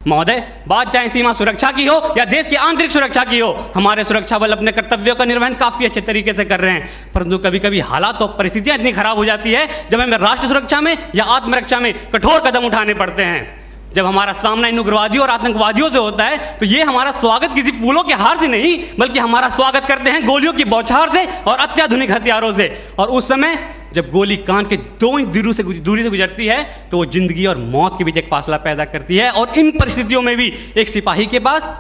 महोदय, बात चाहे सीमा सुरक्षा की हो या देश की आंतरिक सुरक्षा की हो, हमारे सुरक्षा बल अपने कर्तव्यों का निर्वहन काफी अच्छे तरीके से कर रहे हैं। परंतु कभी कभी हालात और परिस्थितियां इतनी खराब हो जाती है जब हमें राष्ट्र सुरक्षा में या आत्मरक्षा में कठोर कदम उठाने पड़ते हैं। जब हमारा सामना इन उग्रवादियों और आतंकवादियों से होता है तो ये हमारा स्वागत किसी फूलों के हार से नहीं, बल्कि हमारा स्वागत करते हैं गोलियों की बौछार से और अत्याधुनिक हथियारों से। और उस समय जब गोली कान के 2 इंच दूरी से गुजरती है तो वो जिंदगी और मौत के बीच एक फासला पैदा करती है। और इन परिस्थितियों में भी एक सिपाही के पास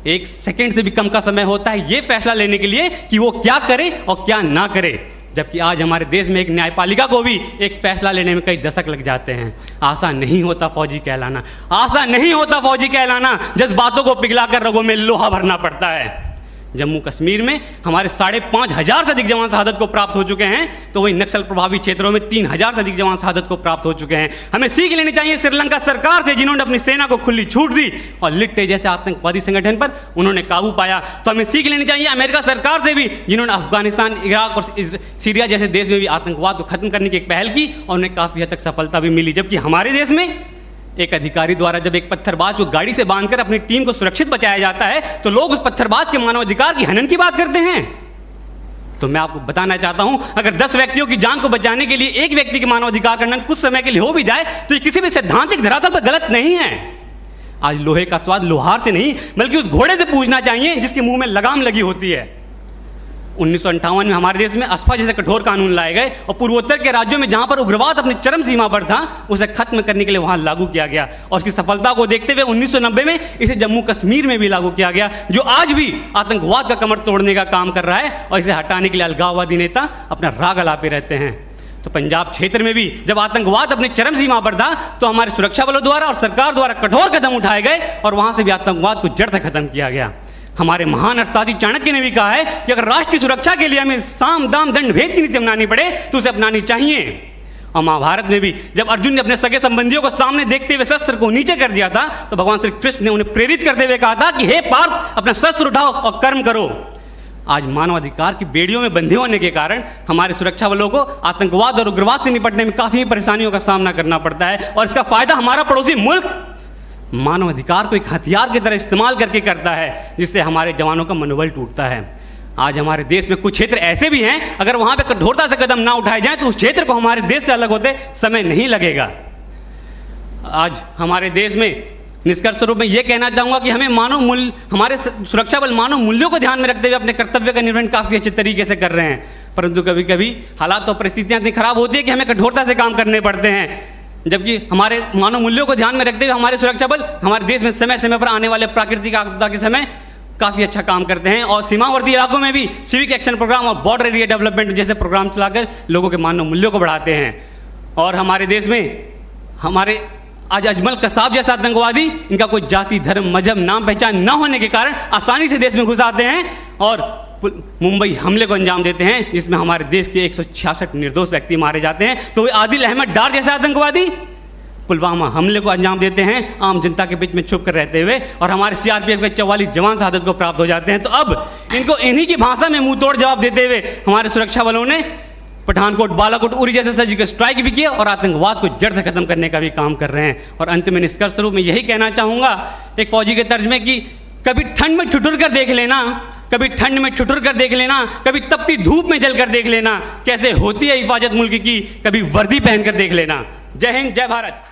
1 सेकंड से भी कम का समय होता है ये फैसला लेने के लिए कि वो क्या करे और क्या ना करे। जबकि आज हमारे देश में एक न्यायपालिका को भी एक फैसला लेने में कई दशक लग जाते हैं। आसान नहीं होता फौजी कहलाना, आसान नहीं होता फौजी कहलाना। जज्बातों को पिघलाकर रगों में लोहा भरना पड़ता है। जम्मू कश्मीर में हमारे 5,500 से अधिक जवान शहादत को प्राप्त हो चुके हैं, तो वही नक्सल प्रभावित क्षेत्रों में 3,000 से अधिक जवान शहादत को प्राप्त हो चुके हैं। हमें सीख लेनी चाहिए श्रीलंका सरकार से, जिन्होंने अपनी सेना को खुली छूट दी और लिट्टे जैसे आतंकवादी संगठन पर उन्होंने काबू पाया। तो हमें सीख लेनी चाहिए अमेरिका सरकार से भी, जिन्होंने अफगानिस्तान, इराक और सीरिया जैसे देश में भी आतंकवाद को खत्म करने की एक पहल की और उन्हें काफी हद तक सफलता भी मिली। जबकि हमारे देश में एक अधिकारी द्वारा जब एक पत्थरबाज को गाड़ी से बांधकर अपनी टीम को सुरक्षित बचाया जाता है तो लोग उस पत्थरबाज के मानवाधिकार की हनन की बात करते हैं। तो मैं आपको बताना चाहता हूं, अगर 10 व्यक्तियों की जान को बचाने के लिए एक व्यक्ति के मानवाधिकार का हनन कुछ समय के लिए हो भी जाए तो ये किसी भी सैद्धांतिक धरातल पर गलत नहीं है। आज लोहे का स्वाद लोहार से नहीं बल्कि उस घोड़े से पूछना चाहिए जिसके मुंह में लगाम लगी होती है। 1958 में हमारे देश में अस्फा जैसे कठोर कानून लाए गए और पूर्वोत्तर के राज्यों में जहां पर उग्रवाद अपनी चरम सीमा पर था उसे खत्म करने के लिए वहां लागू किया गया। और उसकी सफलता को देखते हुए 1990 में इसे जम्मू कश्मीर में भी लागू किया गया, जो आज भी आतंकवाद का कमर तोड़ने का काम कर रहा है। और इसे हटाने के लिए अलगाववादी नेता अपना राग अलापे रहते हैं। तो पंजाब क्षेत्र में भी जब आतंकवाद अपनी चरम सीमा पर था तो हमारे सुरक्षा बलों द्वारा और सरकार द्वारा कठोर कदम उठाए गए और वहां से भी आतंकवाद को जड़ से खत्म किया गया। हमारे महान अर्थशास्त्री चाणक्य ने भी कहा है कि अगर राष्ट्र की सुरक्षा के लिए हमें साम दाम दंड भेद की नीति अपनानी पड़े तो उसे अपनानी चाहिए। और महाभारत में भी जब अर्जुन ने अपने सगे संबंधियों को सामने देखते हुए शस्त्र को नीचे कर दिया था तो भगवान श्री कृष्ण ने उन्हें प्रेरित करते हुए कहा था कि हे पार्थ, अपना शस्त्र उठाओ और कर्म करो। आज मानवाधिकार की बेड़ियों में बंधे होने के कारण हमारे सुरक्षा बलों को आतंकवाद और उग्रवाद से निपटने में काफी परेशानियों का सामना करना पड़ता है। और इसका फायदा हमारा पड़ोसी मुल्क मानवाधिकार को एक हथियार की तरह इस्तेमाल करके करता है, जिससे हमारे जवानों का मनोबल टूटता है। आज हमारे देश में कुछ क्षेत्र ऐसे भी हैं, अगर वहां पे कठोरता से कदम ना उठाए जाएं तो उस क्षेत्र को हमारे देश से अलग होते समय नहीं लगेगा। आज हमारे देश में निष्कर्ष रूप में यह कहना चाहूंगा कि हमें मानव मूल्य, हमारे सुरक्षा बल मानव मूल्यों को ध्यान में रखते हुए अपने कर्तव्य का निर्वहन काफी अच्छे तरीके से कर रहे हैं। परंतु कभी कभी हालात और परिस्थितियां इतनी खराब होती है कि हमें कठोरता से काम करने पड़ते हैं। जबकि हमारे मानव मूल्यों को ध्यान में रखते हुए हमारे सुरक्षा बल हमारे देश में समय समय पर आने वाले प्राकृतिक आपदा के समय काफी अच्छा काम करते हैं। और सीमावर्ती इलाकों में भी सिविक एक्शन प्रोग्राम और बॉर्डर एरिया डेवलपमेंट जैसे प्रोग्राम चलाकर लोगों के मानव मूल्यों को बढ़ाते हैं। और हमारे देश में हमारे आज अजमल कसाब जैसा आतंकवादी, इनका कोई जाति, धर्म, मजहब, नाम पहचान न होने के कारण आसानी से देश में घुस आते हैं और मुंबई हमले को अंजाम देते हैं, जिसमें हमारे देश के 166 निर्दोष व्यक्ति मारे जाते हैं। तो वे आदिल अहमद डार जैसे आतंकवादी पुलवामा हमले को अंजाम देते हैं आम जनता के बीच में छुप कर रहते हुए, और हमारे सीआरपीएफ के 44 जवान शहादत को प्राप्त हो जाते हैं। तो अब इनको इन्हीं की भाषा में मुंह तोड़ जवाब देते हुए हमारे सुरक्षा बलों ने पठानकोट, बालाकोट, उरी जैसे सर्जिकल स्ट्राइक भी किया और आतंकवाद को जड़ से खत्म करने का भी काम कर रहे हैं। और अंत में निष्कर्ष रूप में यही कहना चाहूंगा एक फौजी के तर्ज में कि कभी ठंड में ठिठुर कर देख लेना, कभी ठंड में ठिठुर कर देख लेना, कभी तपती धूप में जल कर देख लेना कैसे होती है हिफाजत मुल्क की, कभी वर्दी पहन कर देख लेना। जय हिंद, जय भारत।